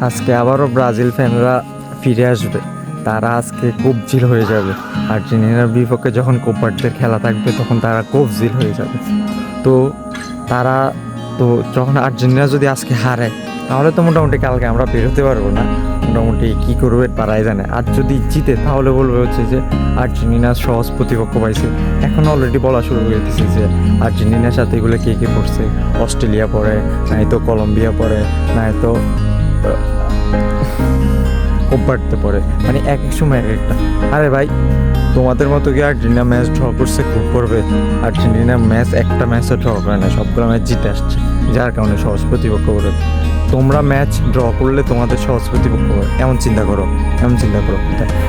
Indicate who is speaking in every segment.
Speaker 1: আজকে আবারও ব্রাজিল ফ্যানরা ফিরে আসবে। তারা আজকে কবজিল হয়ে যাবে। আর্জেন্টিনার বিপক্ষে যখন কোপারদের খেলা থাকবে তখন তারা কবজিল হয়ে যাবে। তো তারা তো যখন আর্জেন্টিনা যদি আজকে হারে তাহলে তো মোটামুটি কালকে আমরা বেরোতে পারবো না। মোটামুটি কী করবে তারাই জানে। আর যদি জিতে তাহলে বলবে হচ্ছে যে আর্জেন্টিনা সহজ প্রতিপক্ষ পাইছে। এখন অলরেডি বলা শুরু হয়ে গেছে যে আর্জেন্টিনার সাথে এগুলো কে কে পড়ছে। অস্ট্রেলিয়া পড়ে, নাই তো কলম্বিয়া পড়ে, নাই তো কোপারতে পড়ে। মানে এক এক সময় এক একটা। আরে ভাই, তোমাদের মতো কি আর্জেন্টিনা ম্যাচ ড্র করছে খুব করবে? আর্জেন্টিনা ম্যাচ একটা ম্যাচও ড্র করে না, সবগুলো ম্যাচ জিতে আসছে, যার কারণে সহজ প্রতিপক্ষ করে। তোমরা ম্যাচ ড্র করলে তোমাদের সহজ প্রতিপক্ষ হবে, এমন চিন্তা করো।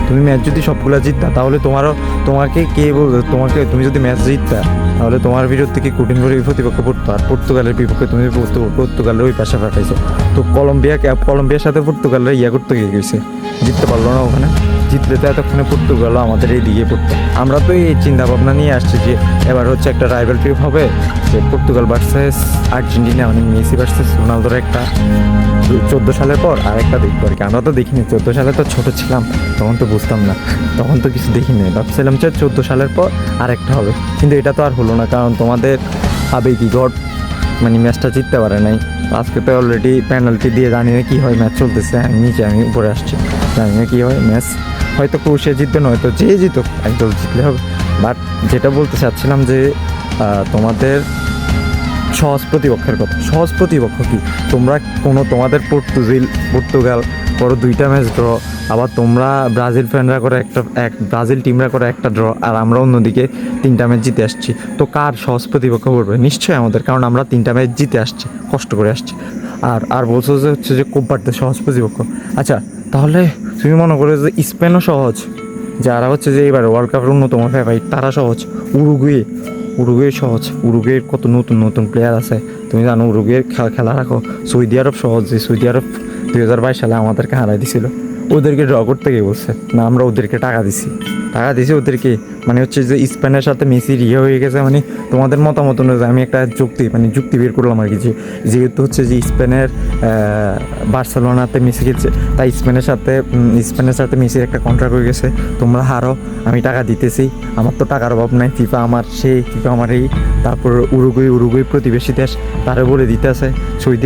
Speaker 1: তুমি ম্যাচ যদি সবগুলো জিততা তাহলে তোমাকে কে বলবে? তুমি যদি ম্যাচ জিততা তাহলে তোমার বিরুদ্ধে কি কঠিন করে প্রতিপক্ষ পড়তো। আর পর্তুগালের বিপক্ষে তুমি পর্তুগালের ওই পাশে পাঠাইছো। তো কলম্বিয়ার সাথে পর্তুগালের করতে গেছে, জিততে পারলো না ওখানে। জিতলে তো এতক্ষণে পর্তুগালও আমাদের এই দিকে পড়তো। আমরা তো এই চিন্তা ভাবনা নিয়ে আসছি যে এবার হচ্ছে একটা রাইভাল ট্রিপ হবে, যে পর্তুগাল ভার্সেস আর্জেন্টিনা, মানে মেসি ভার্সেস রোনালদোর একটা 14 সালের পর আর একটা দেখবো আর কি। আমরা তো দেখিনি, 14 সালে তো ছোটো ছিলাম, তখন তো বুঝতাম না, তখন তো কিছু দেখিনি। ভাবছিলাম যে 14 সালের পর আর একটা হবে, কিন্তু এটা তো আর হলো না, কারণ তোমাদের আবেগী গড মানে ম্যাচটা জিততে পারে নাই। আজকে তো অলরেডি পেনাল্টি দিয়ে জানি না কী হয়, ম্যাচ চলতেছে, আমি উপরে আসছি, জানি না কী হয় ম্যাচ। হয়তো ক্রোয়েশিয়া জিতবে, নয়তো যে জিতুক একদল জিতলে হবে। বাট যেটা বলতে চাচ্ছিলাম যে তোমাদের সহজ প্রতিপক্ষের কথা। সহজ প্রতিপক্ষ কি? তোমরা তোমাদের পর্তুগাল করো 2টা ম্যাচ ড্র, আবার তোমরা ব্রাজিল ফ্যানরা করে ব্রাজিল টিমরা করে একটা ড্র, আর আমরা অন্যদিকে 3টা ম্যাচ জিতে আসছি। তো কার সহজ প্রতিপক্ষ করবে? নিশ্চয়ই আমাদের, কারণ আমরা 3টা ম্যাচ জিতে আসছি, কষ্ট করে আসছি। আর বলছো যে হচ্ছে যে কোপারতে সহজ প্রতিপক্ষ। আচ্ছা, তাহলে তুমি মনে করো যে স্পেনও সহজ, যারা হচ্ছে যে এবার ওয়ার্ল্ড কাপের অন্যতম ফেভারিট, তারা সহজ। উরুগুয়ে সহজ। উরুগুয়ের কত নতুন নতুন প্লেয়ার আছে, তুমি জানো? উরুগুয়ের খেলা রাখো। সৌদি আরব সহজ, যে সৌদি আরব 2022 সালে আমাদেরকে হারাই দিছিল। ওদেরকে ড্র করতে গিয়ে বলছে না, আমরা ওদেরকে টাকা দিছি ওদেরকে। মানে হচ্ছে যে স্পেনের সাথে মেসির হয়ে গেছে। মানে তোমাদের মতামত অনুযায়ী আমি একটা যুক্তি বের করলাম আর কি, যেহেতু হচ্ছে যে স্পেনের বার্সেলোনাতে মেসি খেলছে, তাই স্পেনের সাথে মেসির একটা কন্ট্রাক্ট হয়ে গেছে। তোমরা হারো, আমি টাকা দিতেছি, আমার তো টাকার অভাব নাই। ফিফা আমার এই। তারপর উরুগুই প্রতিবেশী দেশ, তারা বলে দিতে আছে। সৌদি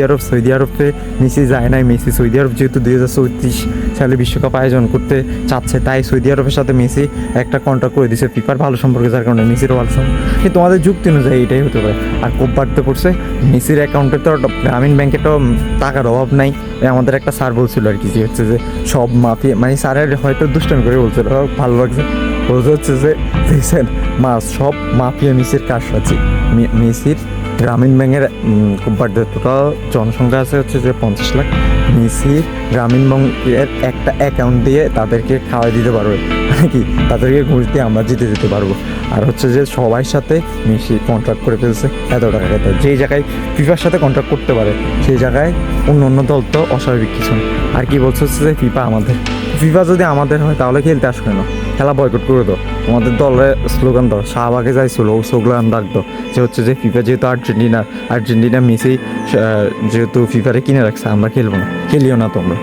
Speaker 1: আরবে মেসি যায় নাই। সৌদি আরব যেহেতু 2034 সালে বিশ্বকাপ আয়োজন করতে চাচ্ছে, তাই সৌদি আরবের সাথে মেসি একটা কন্ট্রাক্ট করে দিয়েছে ফিফার ভালো সম্পর্কে, যার কারণে মেসিরও ভালো সম্পর্ক। কিন্তু তোমাদের যুক্তি অনুযায়ী এটাই হতে পারে। আর কোপ বাড়তে পড়ছে মেসির অ্যাকাউন্টে, তো গ্রামীণ ব্যাংকে তো টাকার অভাব নাই। আমাদের একটা স্যার বলছিল আর কি, যে হচ্ছে যে সব মাফিয়া, মানে স্যারের হয়তো দুষ্টামি করে বলছিল, ভালো লাগছে। বলতে হচ্ছে যে দেখছেন সব মাফিয়া মেসির কারসাজি। মেসির গ্রামীণ ব্যাংকের কোম্পানিতে টোটাল জনসংখ্যা আছে হচ্ছে যে 50 লাখ। মেসির গ্রামীণ ব্যাংকের একটা অ্যাকাউন্ট দিয়ে তাদেরকে খাওয়াই দিতে পারবে, মানে কি তাদেরকে ঘুষ দিয়ে আমরা জিতে যেতে পারবো। আর হচ্ছে যে সবার সাথে মেসি কন্ট্রাক্ট করে ফেলছে এত টাকা এত, যেই জায়গায় ফিফার সাথে কন্ট্রাক্ট করতে পারে সেই জায়গায় অন্য দল তো অস্বাভাবিক কিছু। আর কি বলছে হচ্ছে যে ফিফা যদি আমাদের হয় তাহলে খেলতে আসবে না, খেলা বয়কট করে দাও। তোমাদের দলে স্লোগান দাও, শাহবাগে যাইছিল ও স্লোগান রাখতো, যে হচ্ছে যে ফিফা যেহেতু আর্জেন্টিনা মেসি যেহেতু ফিফারে কিনে রাখছে, আমরা খেলবো না, খেলিও না তোমরা।